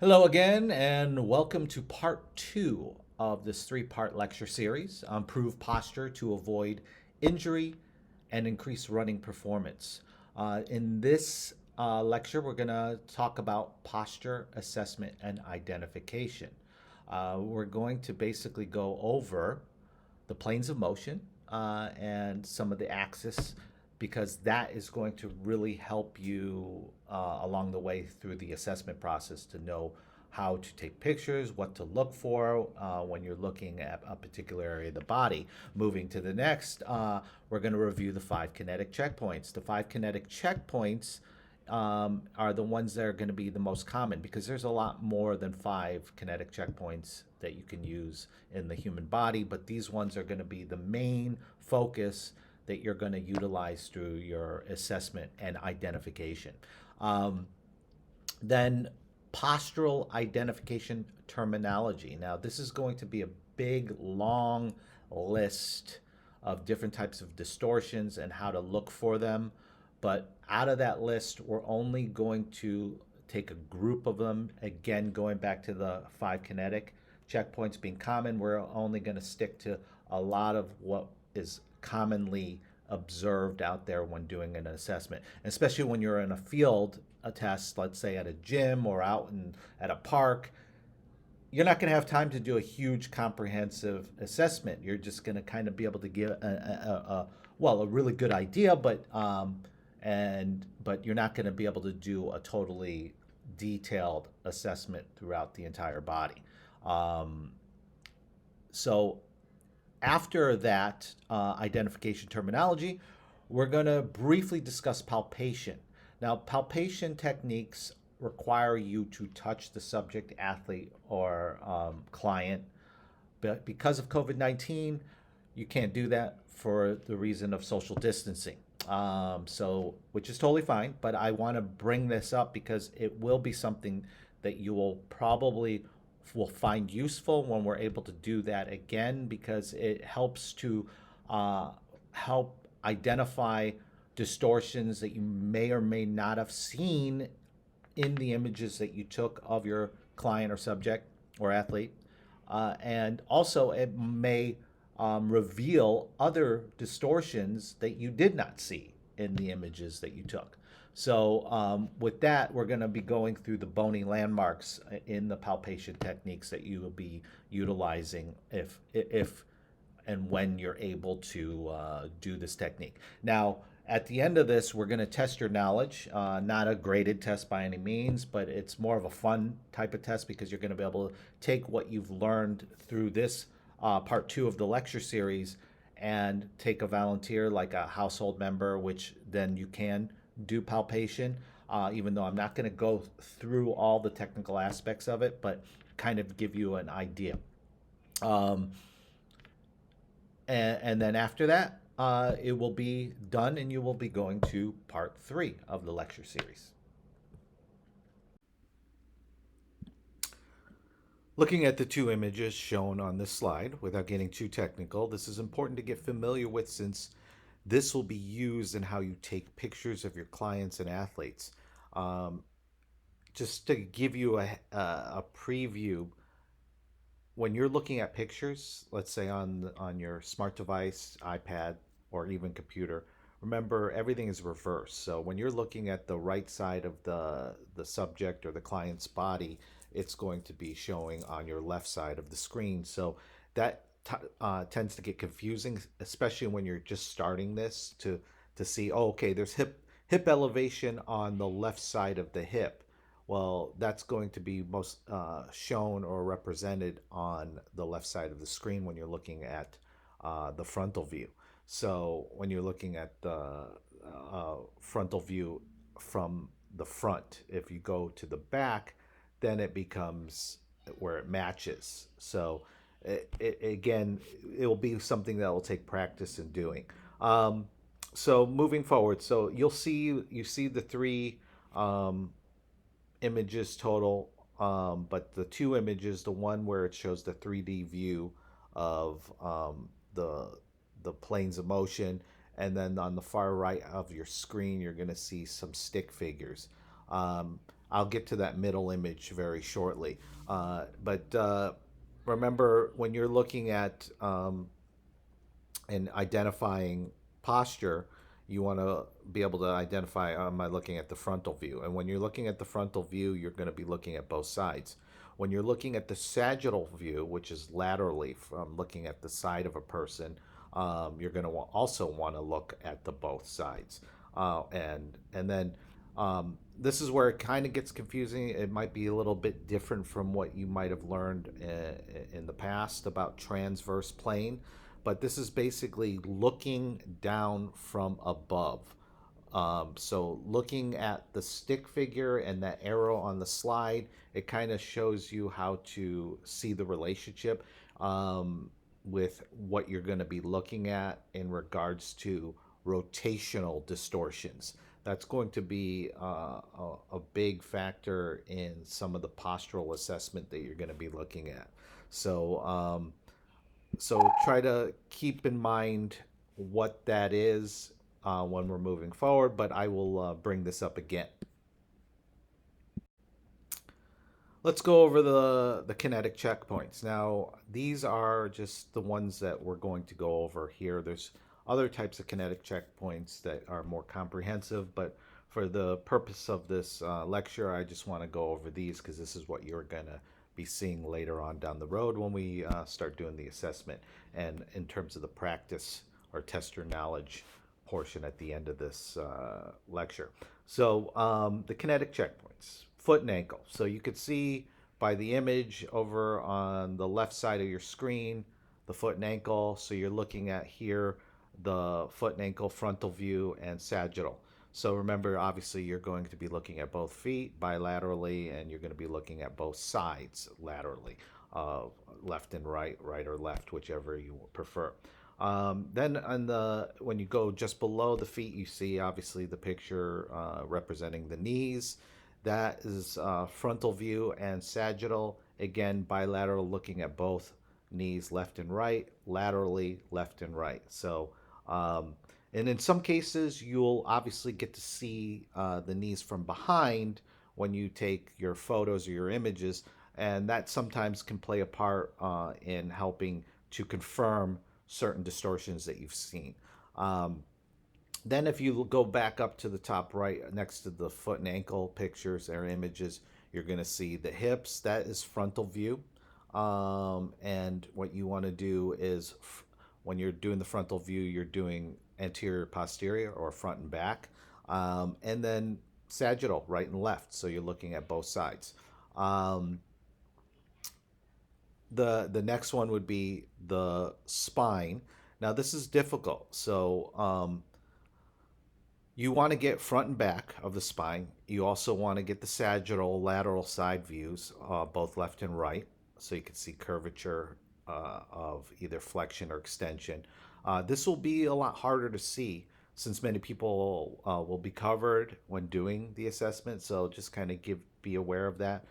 Hello again, and welcome to part two of this three-part lecture series on Improve Posture to Avoid Injury and Increase Running Performance. In this lecture, we're going to talk about posture assessment and identification. We're going to basically go over the planes of motion and some of the axis because that is going to really help you along the way through the assessment process to know how to take pictures, what to look for when you're looking at a particular area of the body. Moving to the next, we're going to review the five kinetic checkpoints. The five kinetic checkpoints are the ones that are going to be the most common because there's a lot more than five kinetic checkpoints that you can use in the human body, but these ones are going to be the main focus that you're going to utilize through your assessment and identification. Then postural identification terminology. Now, this is going to be a big, long list of different types of distortions and how to look for them. But out of that list, we're only going to take a group of them. Again, going back to the five kinetic checkpoints being common, we're only going to stick to a lot of what is commonly observed out there when doing an assessment, especially when you're in a field a test, let's say at a gym or out at a park. You're not going to have time to do a huge comprehensive assessment. You're just going to kind of be able to give a really good idea, but you're not going to be able to do a totally detailed assessment throughout the entire body. So after that identification terminology, we're going to briefly discuss palpation. Now, palpation techniques require you to touch the subject, athlete, or client. But because of COVID 19, you can't do that for the reason of social distancing. Which is totally fine, but I want to bring this up because it will be something that you will find useful when we're able to do that again because it helps to help identify distortions that you may or may not have seen in the images that you took of your client or subject or athlete. And also, it may reveal other distortions that you did not see in the images that you took. So, with that, we're going to be going through the bony landmarks in the palpation techniques that you will be utilizing if and when you're able to do this technique. Now, at the end of this, we're going to test your knowledge. Not a graded test by any means, but it's more of a fun type of test because you're going to be able to take what you've learned through this part two of the lecture series and take a volunteer like a household member, which then you can do palpation, even though I'm not going to go through all the technical aspects of it, but kind of give you an idea. Um, and then after that, it will be done and you will be going to part three of the lecture series. Looking at the two images shown on this slide, without getting too technical, this is important to get familiar with since this will be used in how you take pictures of your clients and athletes. Um, just to give you a preview, when you're looking at pictures, let's say on your smart device, iPad, or even computer, remember everything is reversed. So when you're looking at the right side of the subject or the client's body, it's going to be showing on your left side of the screen. So that tends to get confusing, especially when you're just starting this to see, oh, okay, there's hip elevation on the left side of the hip. Well, that's going to be most shown or represented on the left side of the screen when you're looking at the frontal view. So when you're looking at the frontal view from the front, if you go to the back, then it becomes where it matches. So again, it will be something that will take practice in doing. So moving forward, so you see the three um, images total, but the two images, the one where it shows the 3D view of the planes of motion, and then on the far right of your screen, you're going to see some stick figures. Um, I'll get to that middle image very shortly. But remember, when you're looking at and identifying posture, you want to be able to identify, am I looking at the frontal view? And when you're looking at the frontal view, you're going to be looking at both sides. When you're looking at the sagittal view, which is laterally from looking at the side of a person, you're going to also want to look at the both sides. And then this is where it kind of gets confusing. It might be a little bit different from what you might have learned in the past about transverse plane, but this is basically looking down from above. So looking at the stick figure and that arrow on the slide, it kind of shows you how to see the relationship with what you're going to be looking at in regards to rotational distortions. That's going to be a big factor in some of the postural assessment that you're going to be looking at. So try to keep in mind what that is when we're moving forward, but I will bring this up again. Let's go over the kinetic checkpoints. Now, these are just the ones that we're going to go over here. There's other types of kinetic checkpoints that are more comprehensive, but for the purpose of this lecture, I just want to go over these because this is what you're going to be seeing later on down the road when we start doing the assessment and in terms of the practice or test your knowledge portion at the end of this lecture. So the kinetic checkpoints, foot and ankle. So you could see by the image over on the left side of your screen, the foot and ankle. So you're looking at here the foot and ankle frontal view and sagittal. So remember, obviously, you're going to be looking at both feet bilaterally, and you're going to be looking at both sides laterally, left and right, right or left, whichever you prefer. Then when you go just below the feet, you see obviously the picture representing the knees. That is frontal view and sagittal. Again, bilateral, looking at both knees, left and right, laterally, left and right. So, and in some cases, you'll obviously get to see the knees from behind when you take your photos or your images, and that sometimes can play a part in helping to confirm certain distortions that you've seen. Then if you go back up to the top right next to the foot and ankle pictures or images, you're going to see the hips. That is frontal view. And what you want to do is when you're doing the frontal view, you're doing anterior, posterior, or front and back. And then sagittal, right and left. So you're looking at both sides. The next one would be the spine. Now this is difficult. So you want to get front and back of the spine. You also want to get the sagittal lateral side views, both left and right, so you can see curvature of either flexion or extension. This will be a lot harder to see since many people will be covered when doing the assessment. So just kind of be aware of that.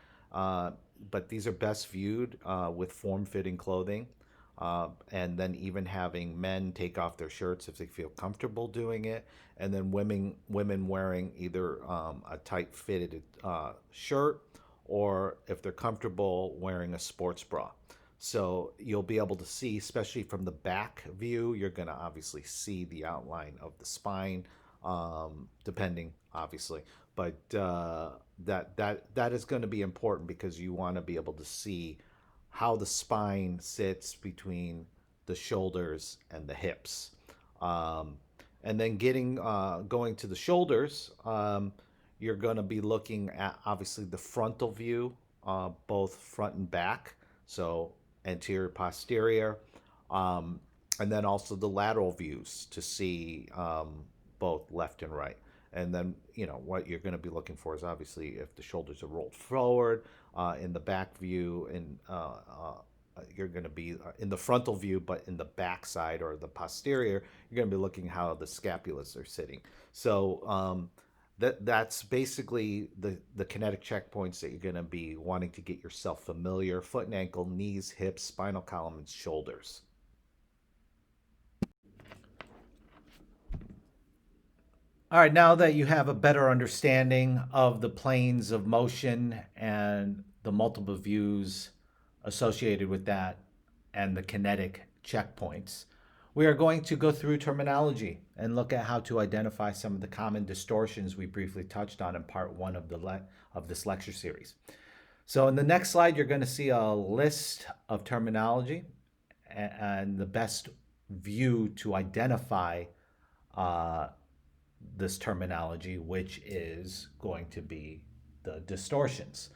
But these are best viewed with form-fitting clothing. And then even having men take off their shirts if they feel comfortable doing it, and then women wearing either a tight fitted shirt, or if they're comfortable wearing a sports bra. So you'll be able to see, especially from the back view, you're going to obviously see the outline of the spine, depending obviously, but that is going to be important because you want to be able to see how the spine sits between the shoulders and the hips. And then going to the shoulders, you're going to be looking at obviously the frontal view, both front and back, so anterior, posterior, and then also the lateral views to see both left and right. And then, what you're going to be looking for is obviously if the shoulders are rolled forward in the back view, and you're going to be in the frontal view, but in the back side or the posterior, you're going to be looking how the scapulas are sitting. So that's basically the kinetic checkpoints that you're going to be wanting to get yourself familiar: foot and ankle, knees, hips, spinal column, and shoulders. All right, now that you have a better understanding of the planes of motion and the multiple views associated with that and the kinetic checkpoints, we are going to go through terminology and look at how to identify some of the common distortions we briefly touched on in part one of of this lecture series. So in the next slide, you're going to see a list of terminology and the best view to identify uh, this terminology, which is going to be the distortions.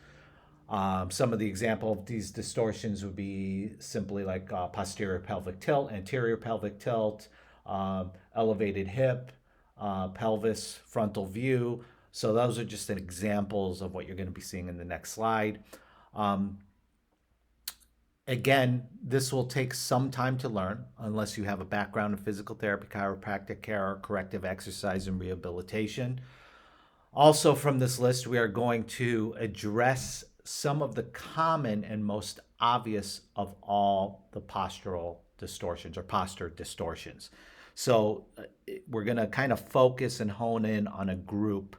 Some of the example of these distortions would be simply like posterior pelvic tilt, anterior pelvic tilt, elevated hip, pelvis, frontal view. So those are just examples of what you're going to be seeing in the next slide. Um, Again, this will take some time to learn unless you have a background in physical therapy, chiropractic care, or corrective exercise and rehabilitation. Also, from this list, we are going to address some of the common and most obvious of all the postural distortions or posture distortions. So, we're going to kind of focus and hone in on a group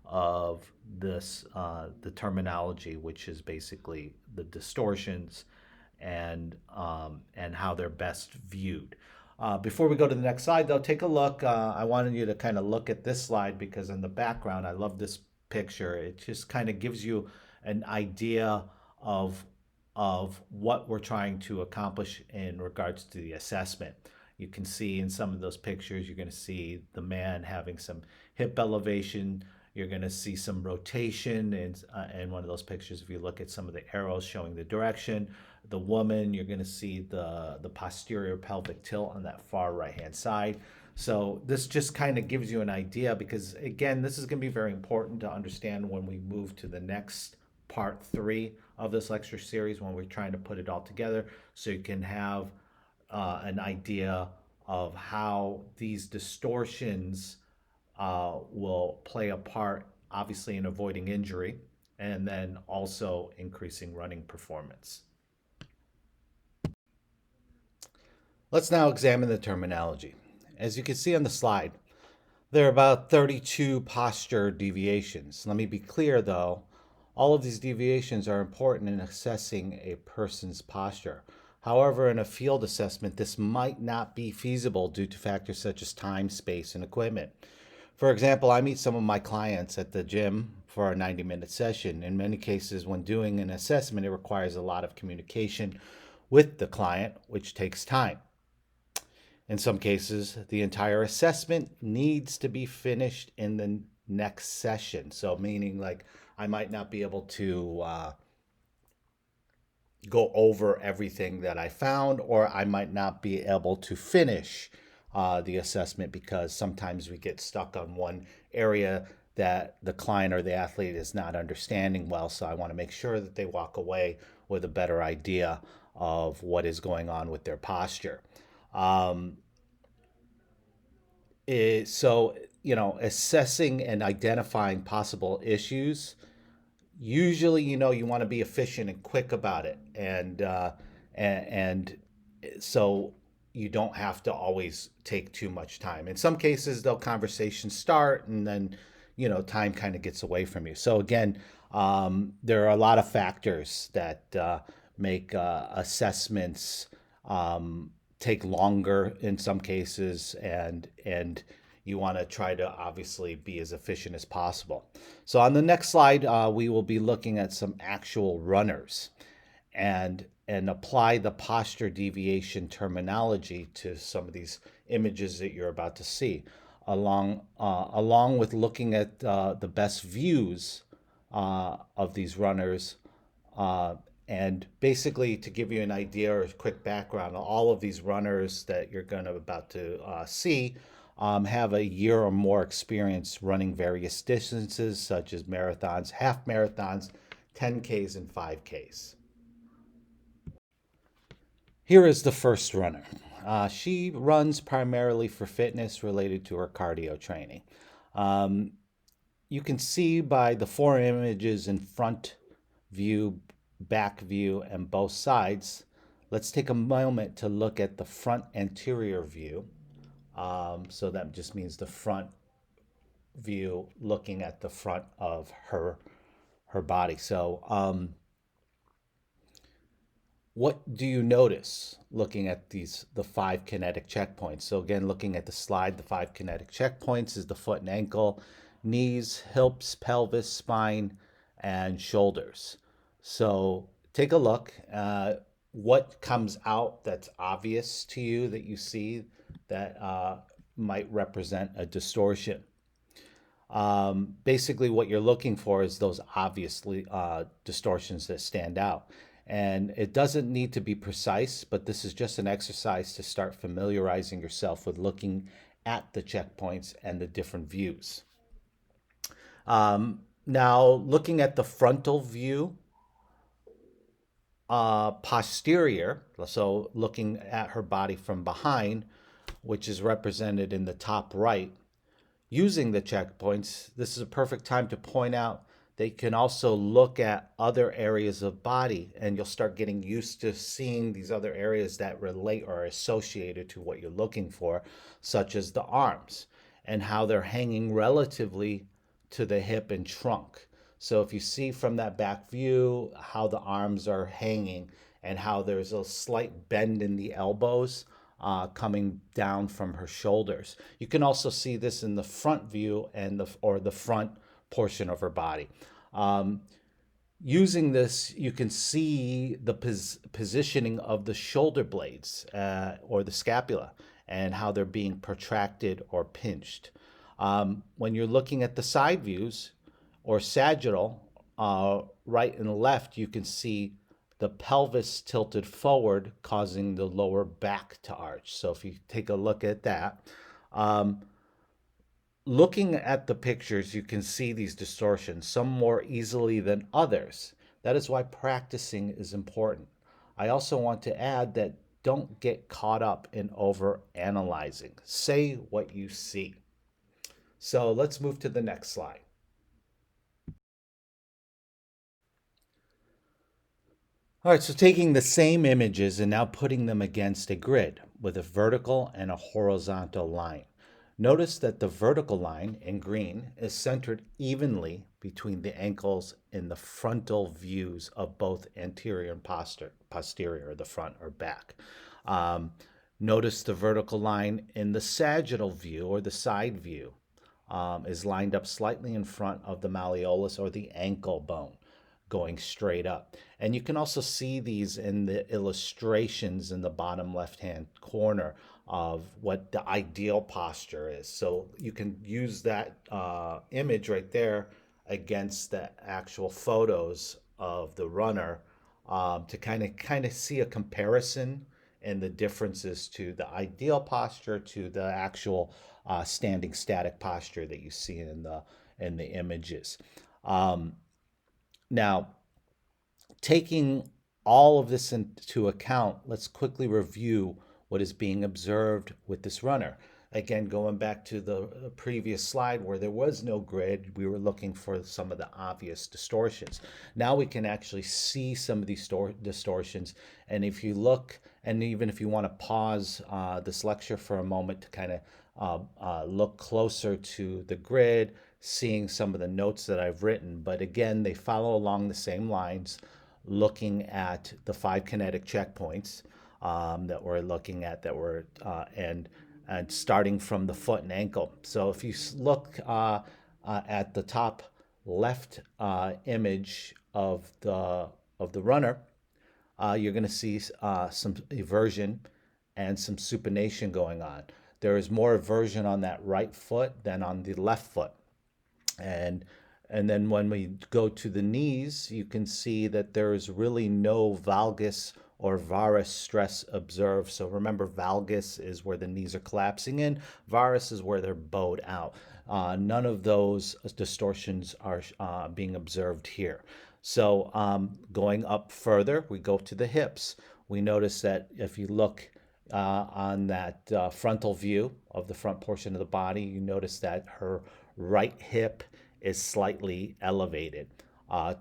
of the terminology, which is basically the distortions and how they're best viewed. Before we go to the next slide, though, take a look. I wanted you to kind of look at this slide because in the background, I love this picture. It just kind of gives you an idea of of what we're trying to accomplish in regards to the assessment. You can see in some of those pictures, you're going to see the man having some hip elevation. You're going to see some rotation in one of those pictures. If you look at some of the arrows showing the direction, the woman, you're going to see the posterior pelvic tilt on that far right-hand side. So this just kind of gives you an idea because, again, this is going to be very important to understand when we move to the next part three of this lecture series when we're trying to put it all together so you can have an idea of how these distortions will play a part, obviously, in avoiding injury and then also increasing running performance. Let's now examine the terminology. As you can see on the slide, there are about 32 posture deviations. Let me be clear though, all of these deviations are important in assessing a person's posture. However, in a field assessment, this might not be feasible due to factors such as time, space, and equipment. For example, I meet some of my clients at the gym for a 90-minute session. In many cases, when doing an assessment, it requires a lot of communication with the client, which takes time. In some cases, the entire assessment needs to be finished in the next session. So, meaning like I might not be able to go over everything that I found, or I might not be able to finish the assessment because sometimes we get stuck on one area that the client or the athlete is not understanding well. So, I want to make sure that they walk away with a better idea of what is going on with their posture. Um, so, assessing and identifying possible issues, usually, you want to be efficient and quick about it. And so you don't have to always take too much time. In some cases, they'll conversations start and then, time kind of gets away from you. So again, there are a lot of factors that make assessments take longer in some cases, and you want to try to obviously be as efficient as possible. So on the next slide, we will be looking at some actual runners and apply the posture deviation terminology to some of these images that you're about to see, along with looking at the best views of these runners. And basically, to give you an idea or a quick background, all of these runners that you're going to about to see have a year or more experience running various distances, such as marathons, half marathons, 10Ks, and 5Ks. Here is the first runner. She runs primarily for fitness related to her cardio training. You can see by the four images in front view, back view, and both sides. Let's take a moment to look at the front anterior view. So that just means the front view looking at the front of her body. So, what do you notice looking at the five kinetic checkpoints? So again, looking at the slide, the five kinetic checkpoints is the foot and ankle, knees, hips, pelvis, spine, and shoulders. So take a look. What comes out that's obvious to you that you see that might represent a distortion? Basically, what you're looking for is those obviously distortions that stand out. And it doesn't need to be precise, but this is just an exercise to start familiarizing yourself with looking at the checkpoints and the different views. Now, looking at the frontal view, posterior, so looking at her body from behind, which is represented in the top right, using the checkpoints, this is a perfect time to point out that you can also look at other areas of body, and you'll start getting used to seeing these other areas that relate or are associated to what you're looking for, such as the arms and how they're hanging relatively to the hip and trunk. So if you see from that back view how the arms are hanging and how there's a slight bend in the elbows, coming down from her shoulders. You can also see this in the front view and the front portion of her body. Using this, you can see the positioning of the shoulder blades or the scapula and how they're being protracted or pinched. When you're looking at the side views or sagittal, right and left, you can see the pelvis tilted forward, causing the lower back to arch. So if you take a look at that, looking at the pictures, you can see these distortions, some more easily than others. That is why practicing is important. I also want to add that don't get caught up in over analyzing. Say what you see. So let's move to the next slide. All right, so taking the same images and now putting them against a grid with a vertical and a horizontal line. Notice that the vertical line in green is centered evenly between the ankles in the frontal views of both anterior and posterior, the front or back. Notice the vertical line in the sagittal view or the side view is lined up slightly in front of the malleolus or the ankle bone, going straight up. And you can also see these in the illustrations in the bottom left-hand corner of what the ideal posture is. So you can use that image right there against the actual photos of the runner to kind of see a comparison and the differences to the ideal posture to the actual standing static posture that you see in the images. Now, taking all of this into account, let's quickly review what is being observed with this runner. Again, going back to the previous slide where there was no grid, we were looking for some of the obvious distortions. Now we can actually see some of these distortions. And if you look, and even if you want to pause this lecture for a moment to kind of look closer to the grid, seeing some of the notes that I've written, but again, they follow along the same lines, looking at the five kinetic checkpoints that we're looking at, and starting from the foot and ankle. So if you look at the top left image of the runner, you're going to see some eversion and some supination going on. There is more eversion on that right foot than on the left foot. And then when we go to the knees, you can see that there is really no valgus or varus stress observed. So remember, valgus is where the knees are collapsing in. Varus is where they're bowed out. None of those distortions are being observed here. So going up further, we go to the hips. We notice that if you look on that frontal view of the front portion of the body, you notice that her right hip is slightly elevated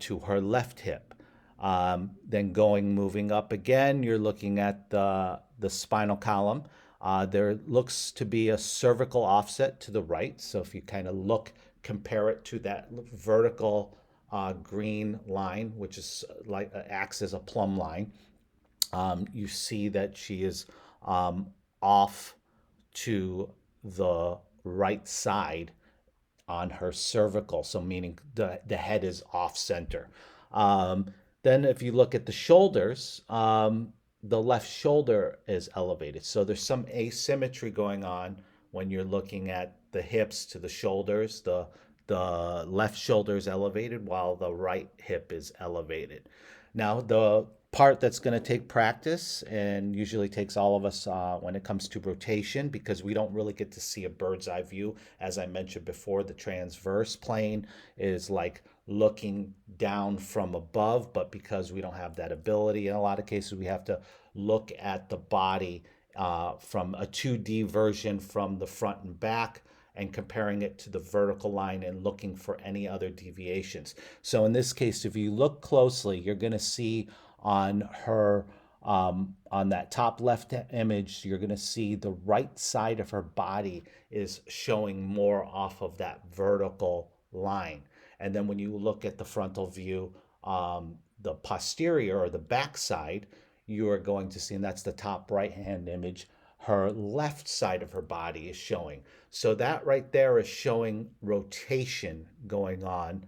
to her left hip. Then moving up again, you're looking at the spinal column. There looks to be a cervical offset to the right. So if you kind of compare it to that vertical green line, which is like acts as a plumb line, you see that she is off to the right side on her cervical, so meaning the head is off center. Then if you look at the shoulders, the left shoulder is elevated. So there's some asymmetry going on when you're looking at the hips to the shoulders. The left shoulder is elevated while the right hip is elevated. Now, the part that's going to take practice and usually takes all of us when it comes to rotation, because we don't really get to see a bird's eye view. As I mentioned before, the transverse plane is like looking down from above, but because we don't have that ability, in a lot of cases, we have to look at the body from a 2D version from the front and back and comparing it to the vertical line and looking for any other deviations. So in this case, if you look closely, you're going to see on her on that top left image, you're going to see the right side of her body is showing more off of that vertical line. And then when you look at the frontal view, the posterior or the back side, you are going to see, and that's the top right hand image, her left side of her body is showing. So that right there is showing rotation going on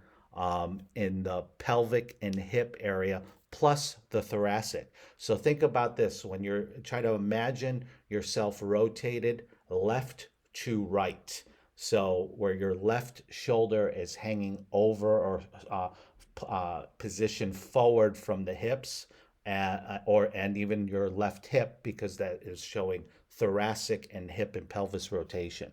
in the pelvic and hip area, plus the thoracic. So think about this when you're trying to imagine yourself rotated left to right. So where your left shoulder is hanging over or positioned forward from the hips, and even your left hip, because that is showing thoracic and hip and pelvis rotation.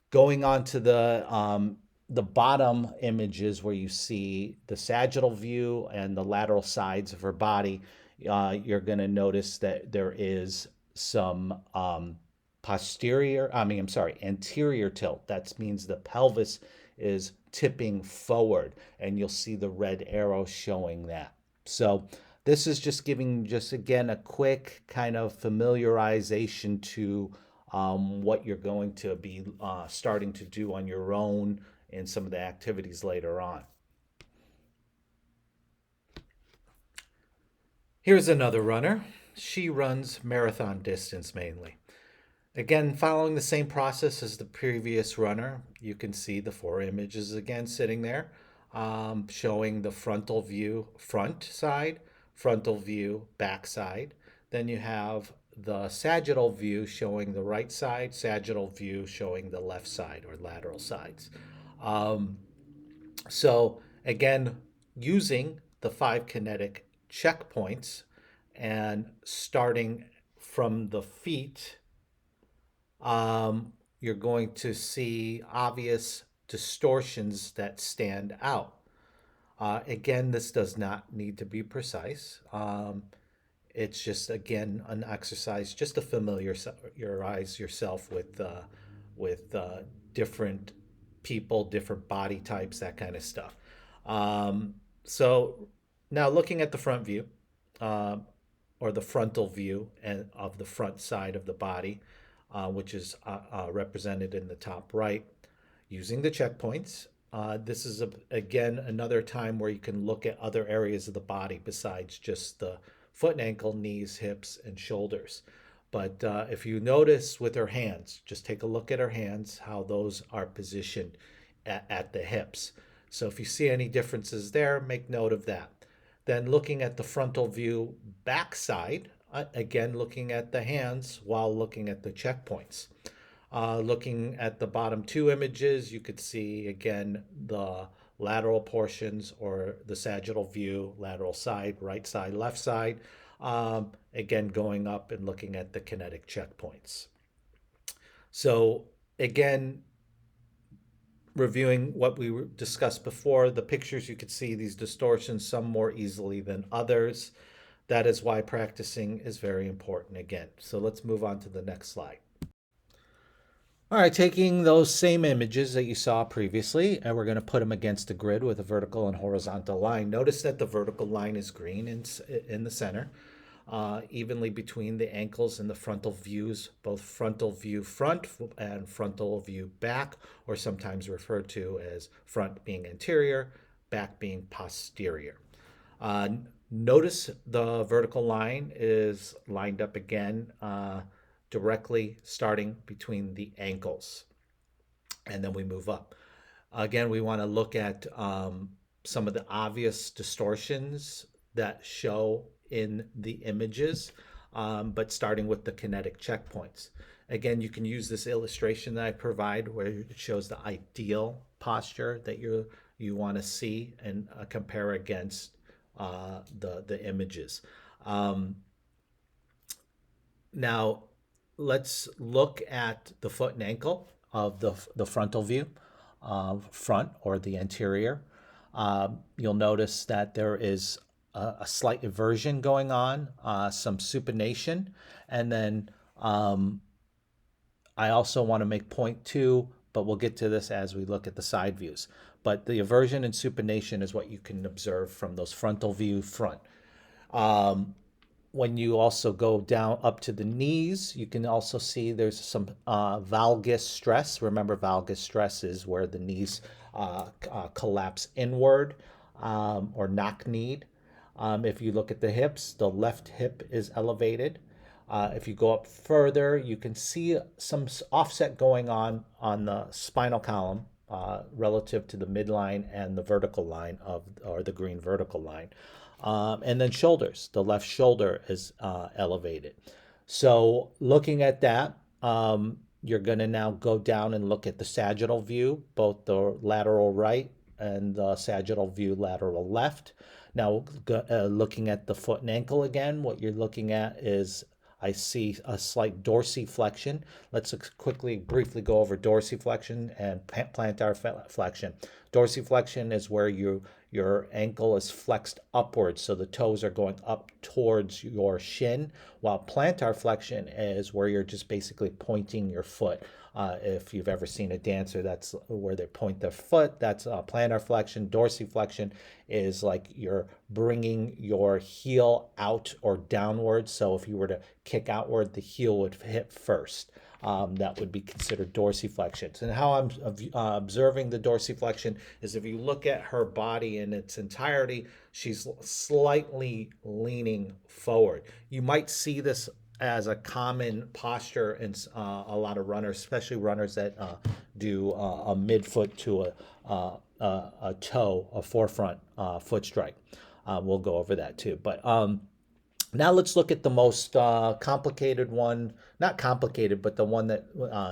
Going on to the bottom images where you see the sagittal view and the lateral sides of her body, you're going to notice that there is some anterior tilt. That means the pelvis is tipping forward, and you'll see the red arrow showing that. So this is just giving again a quick kind of familiarization to what you're going to be starting to do on your own in some of the activities later on. Here's another runner. She runs marathon distance mainly. Again, following the same process as the previous runner, you can see the 4 images again sitting there, showing the frontal view, front side, frontal view, back side. Then you have the sagittal view showing the right side, sagittal view showing the left side or lateral sides. So again, using the 5 kinetic checkpoints and starting from the feet, you're going to see obvious distortions that stand out. Again, this does not need to be precise. It's just, again, an exercise just to familiarize yourself with different people, different body types, that kind of stuff. So now looking at the front view, or the frontal view and of the front side of the body, which is represented in the top right, using the checkpoints. This is, again, another time where you can look at other areas of the body besides just the foot and ankle, knees, hips, and shoulders. But if you notice with her hands, just take a look at her hands, how those are positioned at the hips. So if you see any differences there, make note of that. Then looking at the frontal view backside, again, looking at the hands while looking at the checkpoints. Looking at the bottom 2 images, you could see, again, the lateral portions or the sagittal view, lateral side, right side, left side. Again, going up and looking at the kinetic checkpoints. So again, reviewing what we discussed before, the pictures, you could see these distortions, some more easily than others. That is why practicing is very important again. So let's move on to the next slide. All right, taking those same images that you saw previously, and we're going to put them against a grid with a vertical and horizontal line. Notice that the vertical line is green in the center. evenly between the ankles and the frontal views, both frontal view front and frontal view back, or sometimes referred to as front being anterior, back being posterior. Uh, Notice the vertical line is lined up again, directly starting between the ankles, and then we move up. Again, we want to look at some of the obvious distortions that show in the images, but starting with the kinetic checkpoints. Again, you can use this illustration that I provide where it shows the ideal posture that you want to see and compare against the images. Now, let's look at the foot and ankle of the frontal view, front or the anterior. You'll notice that there is a slight eversion going on, some supination, and then I also want to make point two, but we'll get to this as we look at the side views. But the eversion and supination is what you can observe from those frontal view front. When you also go down up to the knees, you can also see there's some valgus stress. Remember, valgus stress is where the knees collapse inward or knock-kneed. If you look at the hips, the left hip is elevated. If you go up further, you can see some offset going on the spinal column relative to the midline and the vertical line or the green vertical line. And then shoulders, the left shoulder is elevated. So looking at that, you're going to now go down and look at the sagittal view, both the lateral right and the sagittal view lateral left. Now, looking at the foot and ankle again, what you're looking at is I see a slight dorsiflexion. Let's briefly go over dorsiflexion and plantar flexion. Dorsiflexion is where your ankle is flexed upwards, so the toes are going up towards your shin, while plantar flexion is where you're just basically pointing your foot. If you've ever seen a dancer, that's where they point their foot. That's plantar flexion. Dorsiflexion is like you're bringing your heel out or downward. So if you were to kick outward, the heel would hit first. That would be considered dorsiflexion. And how I'm observing the dorsiflexion is if you look at her body in its entirety, she's slightly leaning forward. You might see this as a common posture in a lot of runners, especially runners that do a midfoot to a toe, a forefront foot strike. We'll go over that too. But now let's look at the most complicated one, not complicated, but the one that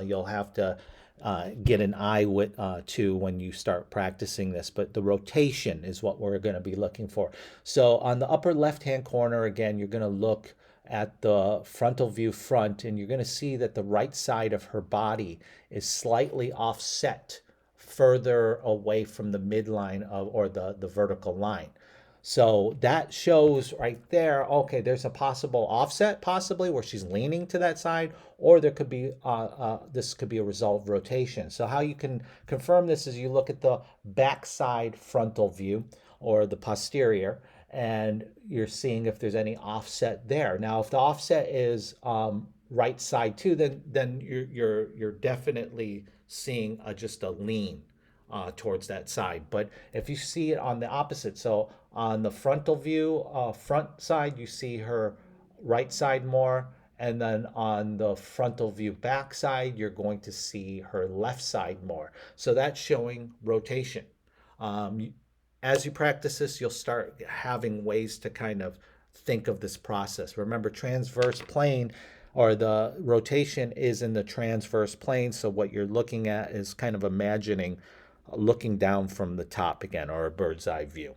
you'll have to get an eye to when you start practicing this. But the rotation is what we're going to be looking for. So on the upper left-hand corner, again, you're going to look at the frontal view front, and you're going to see that the right side of her body is slightly offset further away from the midline or the vertical line. So that shows right there, okay, there's a possible offset possibly where she's leaning to that side, or there could be, this could be a result of rotation. So how you can confirm this is you look at the backside frontal view or the posterior, and you're seeing if there's any offset there. Now, if the offset is right side too, then you're definitely seeing just a lean towards that side. But if you see it on the opposite, so on the frontal view, front side, you see her right side more, and then on the frontal view back side, you're going to see her left side more. So that's showing rotation. As you practice this, you'll start having ways to kind of think of this process. Remember, transverse plane or the rotation is in the transverse plane. So what you're looking at is kind of imagining looking down from the top again, or a bird's eye view.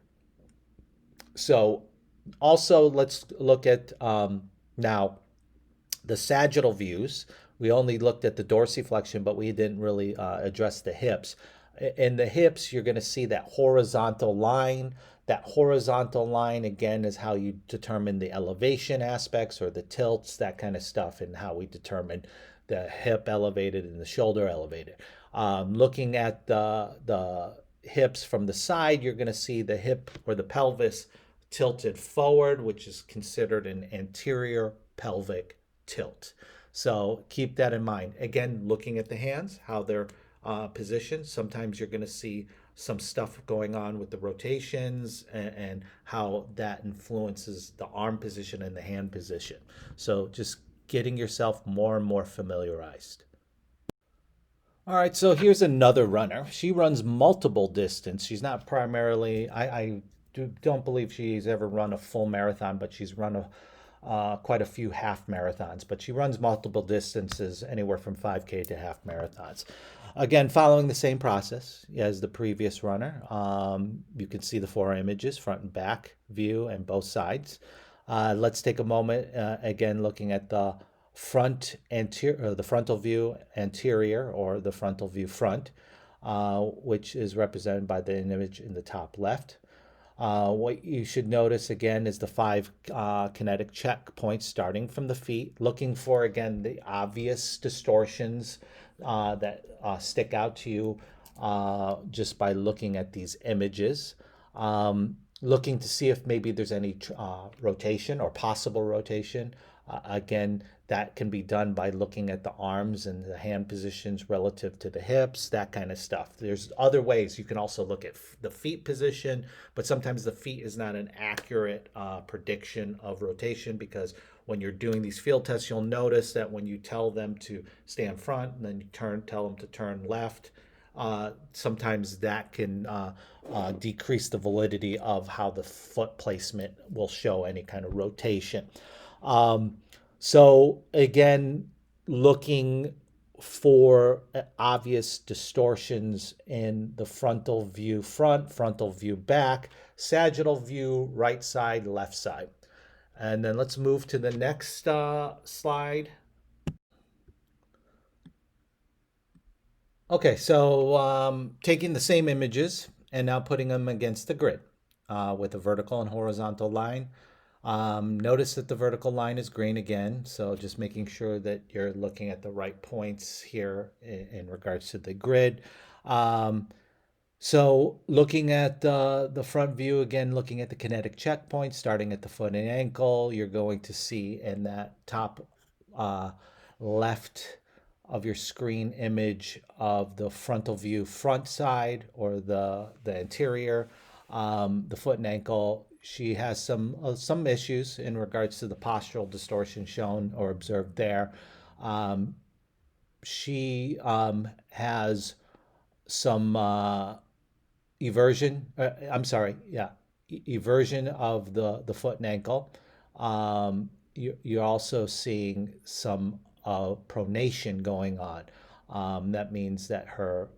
So also let's look at now the sagittal views. We only looked at the dorsiflexion, but we didn't really address the hips. In the hips, you're going to see that horizontal line. That horizontal line, again, is how you determine the elevation aspects or the tilts, that kind of stuff, and how we determine the hip elevated and the shoulder elevated. Looking at the hips from the side, you're going to see the hip or the pelvis tilted forward, which is considered an anterior pelvic tilt. So keep that in mind. Again, looking at the hands, how they're positioned. Sometimes you're going to see some stuff going on with the rotations and how that influences the arm position and the hand position. So just getting yourself more and more familiarized. All right, so here's another runner. She runs multiple distance. She's not primarily, don't believe she's ever run a full marathon, but she's run quite a few half marathons. But she runs multiple distances, anywhere from 5K to half marathons. Again, following the same process as the previous runner. You can see the four images, front and back view, and both sides. Let's take a moment, again, looking at the the frontal view anterior, or the frontal view front, which is represented by the image in the top left. What you should notice again is the five kinetic checkpoints starting from the feet, looking for again the obvious distortions that stick out to you just by looking at these images. Looking to see if maybe there's any rotation or possible rotation. Again, that can be done by looking at the arms and the hand positions relative to the hips, that kind of stuff. There's other ways. You can also look at the feet position, but sometimes the feet is not an accurate prediction of rotation, because when you're doing these field tests, you'll notice that when you tell them to stand front and then you tell them to turn left, sometimes that can decrease the validity of how the foot placement will show any kind of rotation. So again, looking for obvious distortions in the frontal view front, frontal view back, sagittal view right side, left side. And then let's move to the next slide. Okay, so taking the same images and now putting them against the grid with a vertical and horizontal line. Notice that the vertical line is green again, so just making sure that you're looking at the right points here in regards to the grid. So looking at the front view, again, looking at the kinetic checkpoints, starting at the foot and ankle, you're going to see in that top left of your screen image of the frontal view front side, or the anterior, the foot and ankle. She has some issues in regards to the postural distortion shown or observed there. She has some eversion. Eversion of the foot and ankle. You're also seeing some pronation going on. That means that her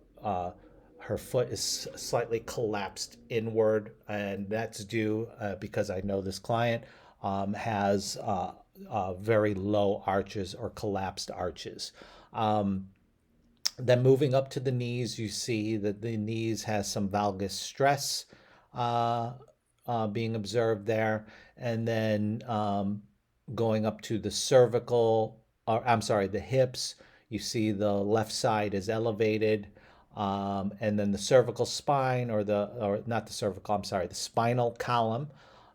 foot is slightly collapsed inward, and that's due because I know this client has very low arches or collapsed arches. Then moving up to the knees, you see that the knees has some valgus stress being observed there. And then going up to the cervical, the hips, you see the left side is elevated. And then the cervical spine, the spinal column.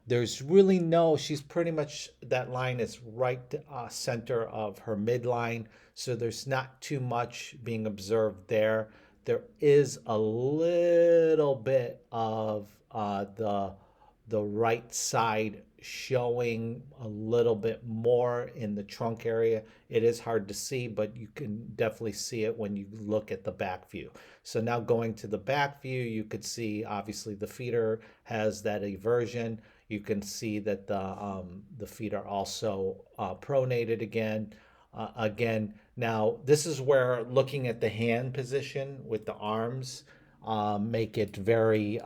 There's really she's pretty much, that line is right center of her midline. So there's not too much being observed there. There is a little bit of the right side showing a little bit more in the trunk area. It is hard to see, but you can definitely see it when you look at the back view. So now going to the back view, you could see obviously the feeder has that eversion. You can see that the feet are also pronated again. Now this is where looking at the hand position with the arms make it very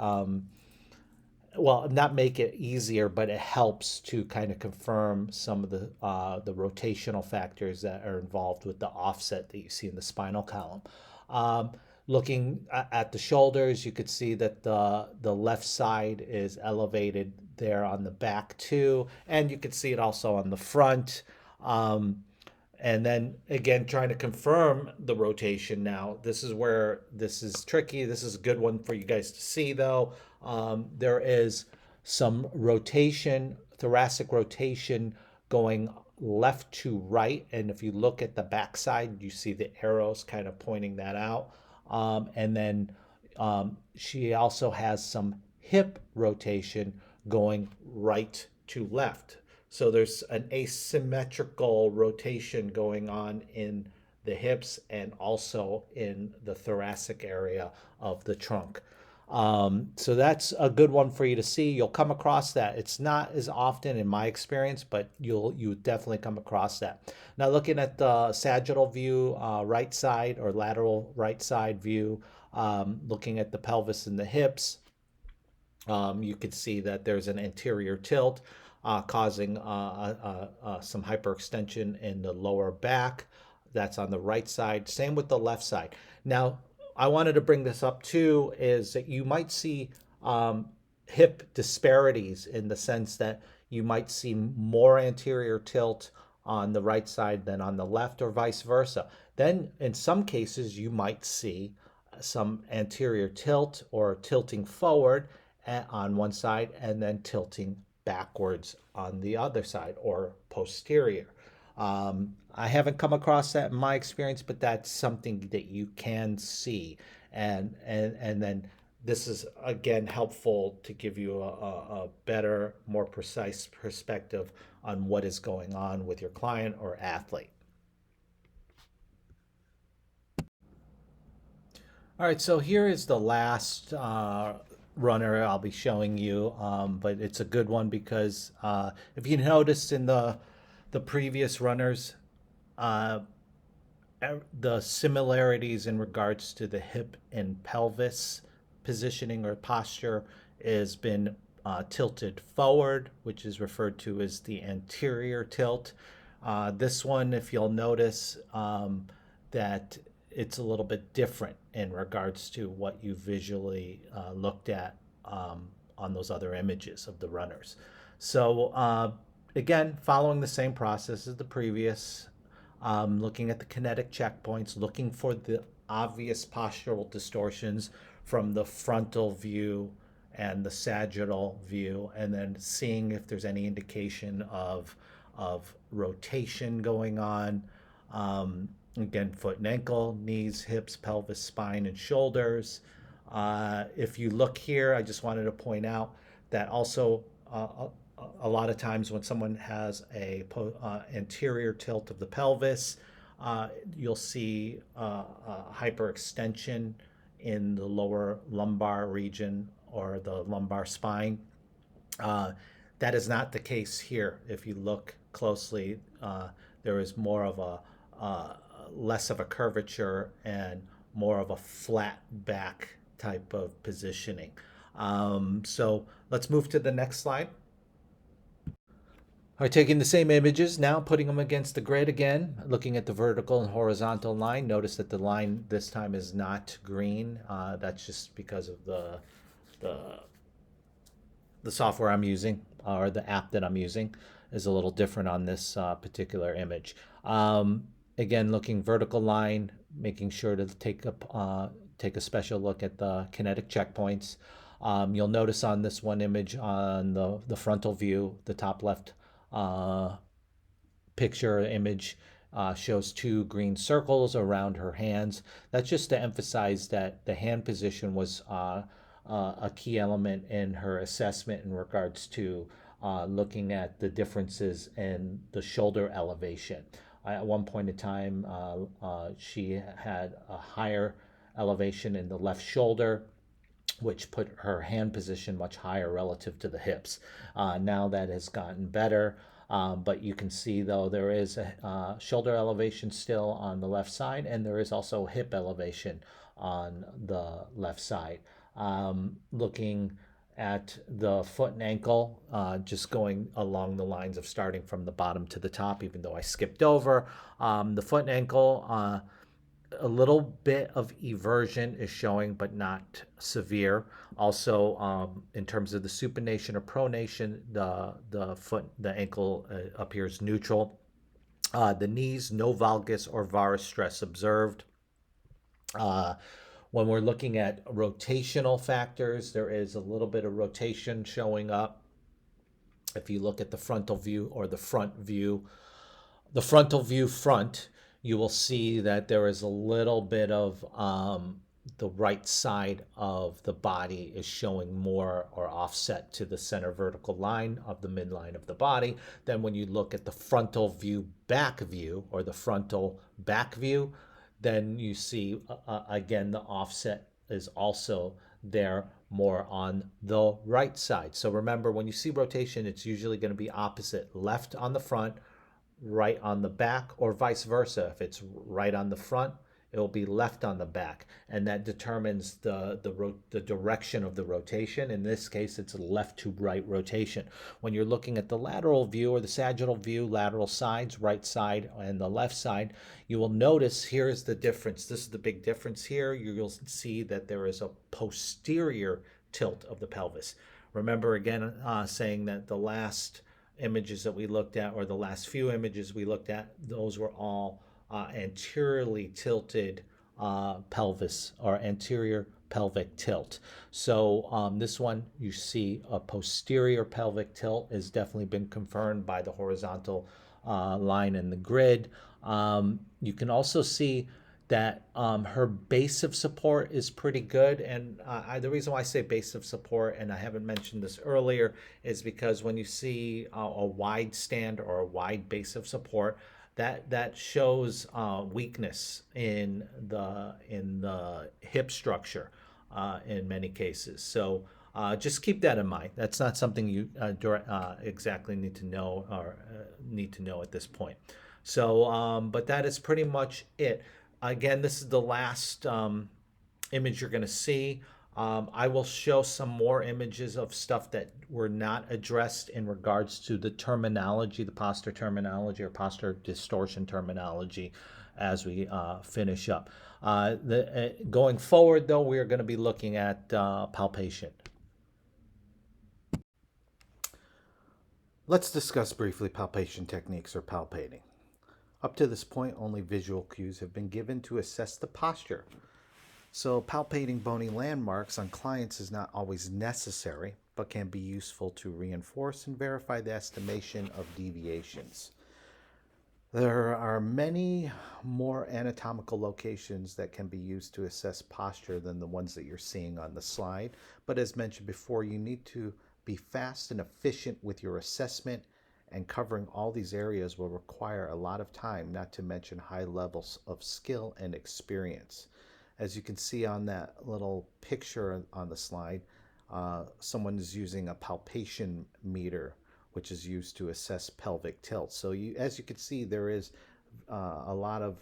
not make it easier, but it helps to kind of confirm some of the rotational factors that are involved with the offset that you see in the spinal column. Looking at the shoulders, you could see that the left side is elevated there on the back too, and you could see it also on the front. And then again, trying to confirm the rotation now. This is where this is tricky. This is a good one for you guys to see though. There is some rotation, thoracic rotation going left to right. And if you look at the backside, you see the arrows kind of pointing that out. And then she also has some hip rotation going right to left. So there's an asymmetrical rotation going on in the hips and also in the thoracic area of the trunk. So that's a good one for you to see. You'll come across that. It's not as often in my experience, but you definitely come across that. Now looking at the sagittal view, right side or lateral right side view, looking at the pelvis and the hips, you can see that there's an anterior tilt causing some hyperextension in the lower back. That's on the right side. Same with the left side. Now, I wanted to bring this up too, is that you might see hip disparities in the sense that you might see more anterior tilt on the right side than on the left, or vice versa. Then, in some cases, you might see some anterior tilt or tilting forward on one side and then tilting backwards on the other side, or posterior. I haven't come across that in my experience, but that's something that you can see. And then this is again helpful to give you a better, more precise perspective on what is going on with your client or athlete. All right, so here is the last runner I'll be showing you, but it's a good one because if you notice in the previous runners, uh, the similarities in regards to the hip and pelvis positioning or posture has been tilted forward, which is referred to as the anterior tilt. This one, if you'll notice, that it's a little bit different in regards to what you visually looked at on those other images of the runners. So again, following the same process as the previous, looking at the kinetic checkpoints, looking for the obvious postural distortions from the frontal view and the sagittal view, and then seeing if there's any indication of rotation going on. Again, foot and ankle, knees, hips, pelvis, spine, and shoulders. If you look here, I just wanted to point out that also a lot of times when someone has a anterior tilt of the pelvis, you'll see hyperextension in the lower lumbar region or the lumbar spine. That is not the case here. If you look closely, there is more of a less of a curvature and more of a flat back type of positioning. So let's move to the next slide. All right, taking the same images now, putting them against the grid again, looking at the vertical and horizontal line. Notice that the line this time is not green. That's just because of the software I'm using, or the app that I'm using is a little different on this particular image. Again, looking vertical line, making sure to take a special look at the kinetic checkpoints. You'll notice on this one image on the frontal view, the top left picture image shows two green circles around her hands. That's just to emphasize that the hand position was a key element in her assessment in regards to looking at the differences in the shoulder elevation. At one point in time, she had a higher elevation in the left shoulder, which put her hand position much higher relative to the hips. Now that has gotten better, but you can see though there is a shoulder elevation still on the left side, and there is also hip elevation on the left side. Looking at the foot and ankle, just going along the lines of starting from the bottom to the top, even though I skipped over. The foot and ankle, a little bit of eversion is showing, but not severe. Also, in terms of the supination or pronation, the ankle appears neutral. The knees, no valgus or varus stress observed. When we're looking at rotational factors, there is a little bit of rotation showing up. If you look at the frontal view or the front view, the frontal view front, you will see that there is a little bit of the right side of the body is showing more or offset to the center vertical line of the midline of the body. Then when you look at the frontal view back view or the frontal back view, then you see again the offset is also there more on the right side. So remember, when you see rotation, it's usually going to be opposite: left on the front, right on the back, or vice versa. If it's right on the front, it will be left on the back, and that determines the direction of the rotation. In this case, it's a left to right rotation. When you're looking at the lateral view or the sagittal view, lateral sides, right side and the left side, you will notice here's the difference. This is the big difference here. You'll see that there is a posterior tilt of the pelvis. Remember again saying that the last images that we looked at, or the last few images we looked at, those were all anteriorly tilted pelvis or anterior pelvic tilt. So this one, you see a posterior pelvic tilt has definitely been confirmed by the horizontal line in the grid. You can also see that her base of support is pretty good. And the reason why I say base of support, and I haven't mentioned this earlier, is because when you see a wide stand or a wide base of support, that shows weakness in the hip structure in many cases. So just keep that in mind. That's not something you exactly need to know at this point. So, but that is pretty much it. Again, this is the last image you're going to see. I will show some more images of stuff that were not addressed in regards to the terminology, the posture terminology or posture distortion terminology as we finish up. Going forward, though, we are going to be looking at palpation. Let's discuss briefly palpation techniques or palpating. Up to this point, only visual cues have been given to assess the posture. So palpating bony landmarks on clients is not always necessary, but can be useful to reinforce and verify the estimation of deviations. There are many more anatomical locations that can be used to assess posture than the ones that you're seeing on the slide. But as mentioned before, you need to be fast and efficient with your assessment, and covering all these areas will require a lot of time, not to mention high levels of skill and experience. As you can see on that little picture on the slide, someone is using a palpation meter, which is used to assess pelvic tilt. So as you can see, there is a lot of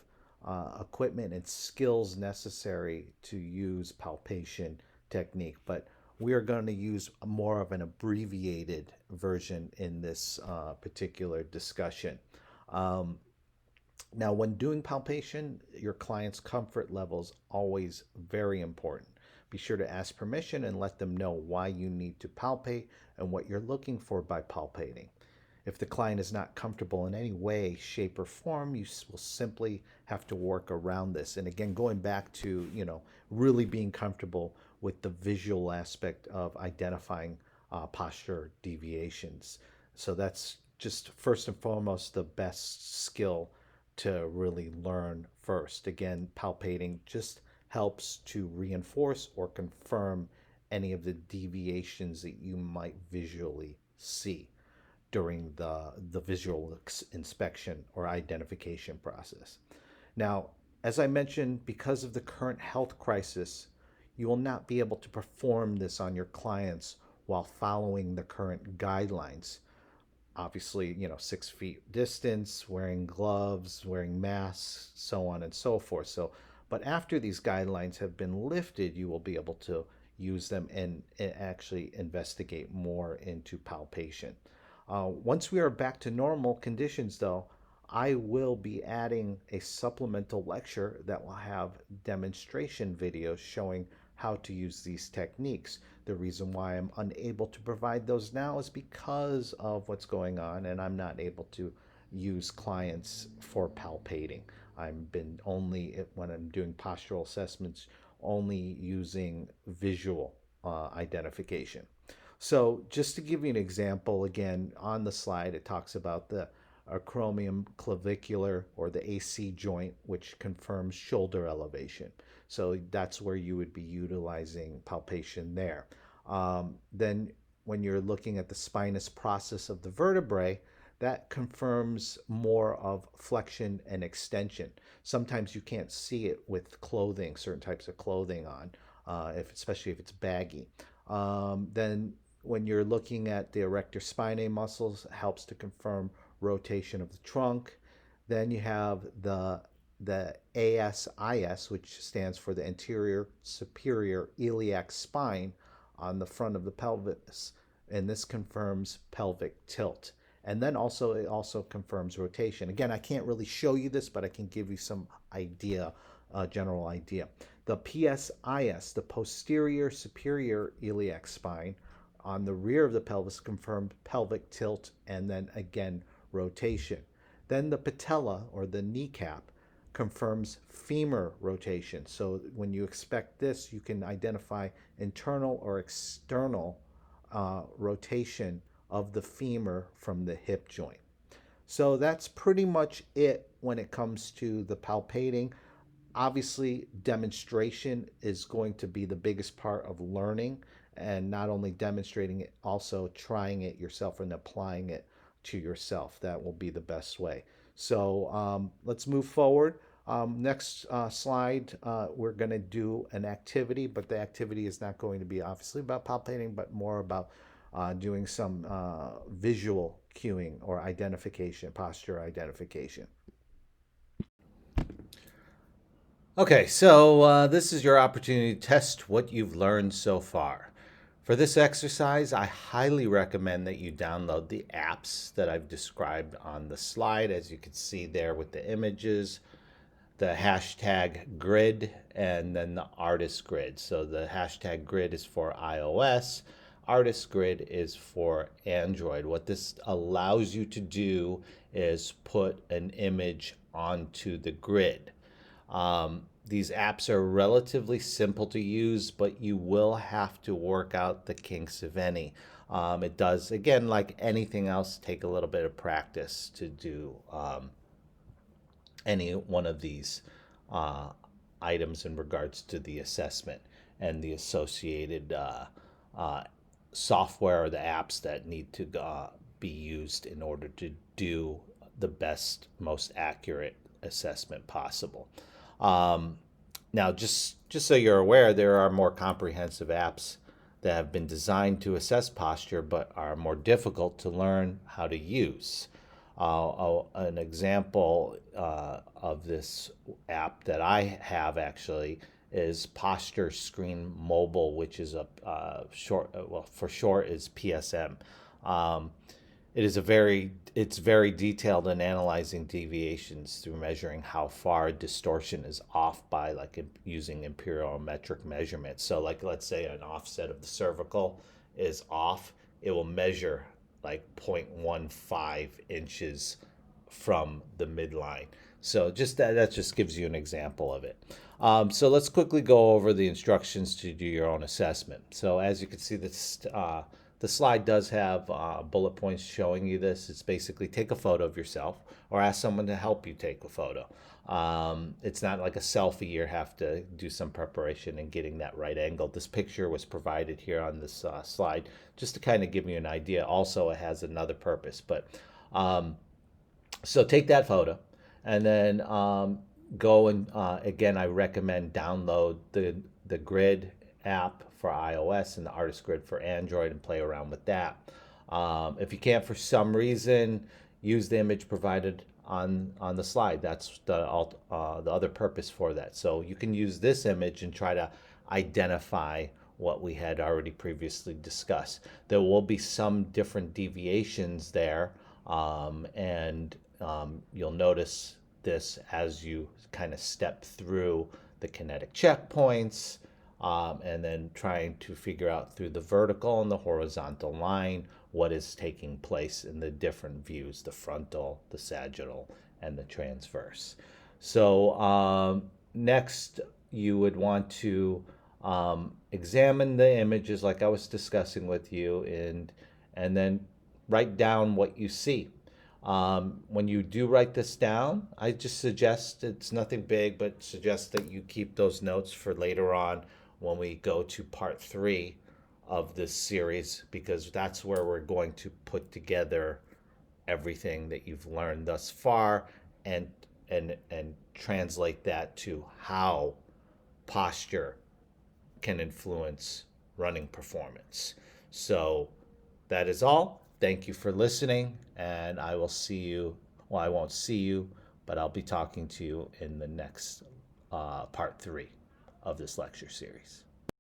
equipment and skills necessary to use palpation technique, but we are going to use more of an abbreviated version in this particular discussion. Now, when doing palpation, your client's comfort level is always very important. Be sure to ask permission and let them know why you need to palpate and what you're looking for by palpating. If the client is not comfortable in any way, shape, or form, you will simply have to work around this. And again, going back to, really being comfortable with the visual aspect of identifying posture deviations. So that's just first and foremost the best skill to really learn first. Again, palpating just helps to reinforce or confirm any of the deviations that you might visually see during the visual inspection or identification process. Now, as I mentioned, because of the current health crisis, you will not be able to perform this on your clients while following the current guidelines. Obviously, 6 feet distance, wearing gloves, wearing masks, so on and so forth. But after these guidelines have been lifted, you will be able to use them and actually investigate more into palpation. Once we are back to normal conditions, though, I will be adding a supplemental lecture that will have demonstration videos showing how to use these techniques. The reason why I'm unable to provide those now is because of what's going on, and I'm not able to use clients for palpating. I've been only, when I'm doing postural assessments, only using visual identification. So just to give you an example, again, on the slide, it talks about the acromion clavicular or the AC joint, which confirms shoulder elevation. So that's where you would be utilizing palpation there. Then when you're looking at the spinous process of the vertebrae, that confirms more of flexion and extension. Sometimes you can't see it with clothing, certain types of clothing on, especially if it's baggy. Then when you're looking at the erector spinae muscles, it helps to confirm rotation of the trunk. Then you have the ASIS, which stands for the anterior superior iliac spine on the front of the pelvis, and this confirms pelvic tilt. And then also it also confirms rotation. Again, I can't really show you this, but I can give you some idea, general idea. The PSIS, the posterior superior iliac spine, on the rear of the pelvis confirmed pelvic tilt and then again rotation. Then the patella or the kneecap confirms femur rotation. So when you expect this, you can identify internal or external rotation of the femur from the hip joint. So that's pretty much it when it comes to the palpating. Obviously, demonstration is going to be the biggest part of learning, and not only demonstrating it, also trying it yourself and applying it to yourself. That will be the best way. So let's move forward. Next slide, we're going to do an activity, but the activity is not going to be obviously about palpating, but more about doing some visual cueing or identification, posture identification. Okay, so this is your opportunity to test what you've learned so far. For this exercise, I highly recommend that you download the apps that I've described on the slide, as you can see there with the images, the hashtag grid, and then the artist grid. So the hashtag grid is for iOS, artist grid is for Android. What this allows you to do is put an image onto the grid. These apps are relatively simple to use, but you will have to work out the kinks of any. It does, again, like anything else, take a little bit of practice to do any one of these items in regards to the assessment and the associated software or the apps that need to be used in order to do the best, most accurate assessment possible. Now, just so you're aware, there are more comprehensive apps that have been designed to assess posture but are more difficult to learn how to use. An example of this app that I have actually is Posture Screen Mobile, which is a short, well, for short is PSM. It's very detailed in analyzing deviations through measuring how far distortion is off by using imperial metric measurements. So let's say an offset of the cervical is off, it will measure 0.15 inches from the midline. So just that just gives you an example of it. So let's quickly go over the instructions to do your own assessment. So as you can see, the slide does have bullet points showing you this. It's basically take a photo of yourself or ask someone to help you take a photo. It's not like a selfie. You have to do some preparation in getting that right angle. This picture was provided here on this slide just to kind of give you an idea. Also, it has another purpose. But so take that photo and then go and, again, I recommend download the Grid app for iOS and the Artist Grid for Android and play around with that. If you can't for some reason, use the image provided on the slide. That's the other purpose for that. So you can use this image and try to identify what we had already previously discussed. There will be some different deviations there, and you'll notice this as you kind of step through the kinetic checkpoints, and then trying to figure out through the vertical and the horizontal line what is taking place in the different views, the frontal, the sagittal, and the transverse. So next, you would want to examine the images like I was discussing with you, and then write down what you see. When you do write this down, I just suggest, it's nothing big, but suggest that you keep those notes for later on when we go to part three of this series, because that's where we're going to put together everything that you've learned thus far, and and translate that to how posture can influence running performance. So that is all. Thank you for listening, and I will see you. Well, I won't see you, but I'll be talking to you in the next part three of this lecture series.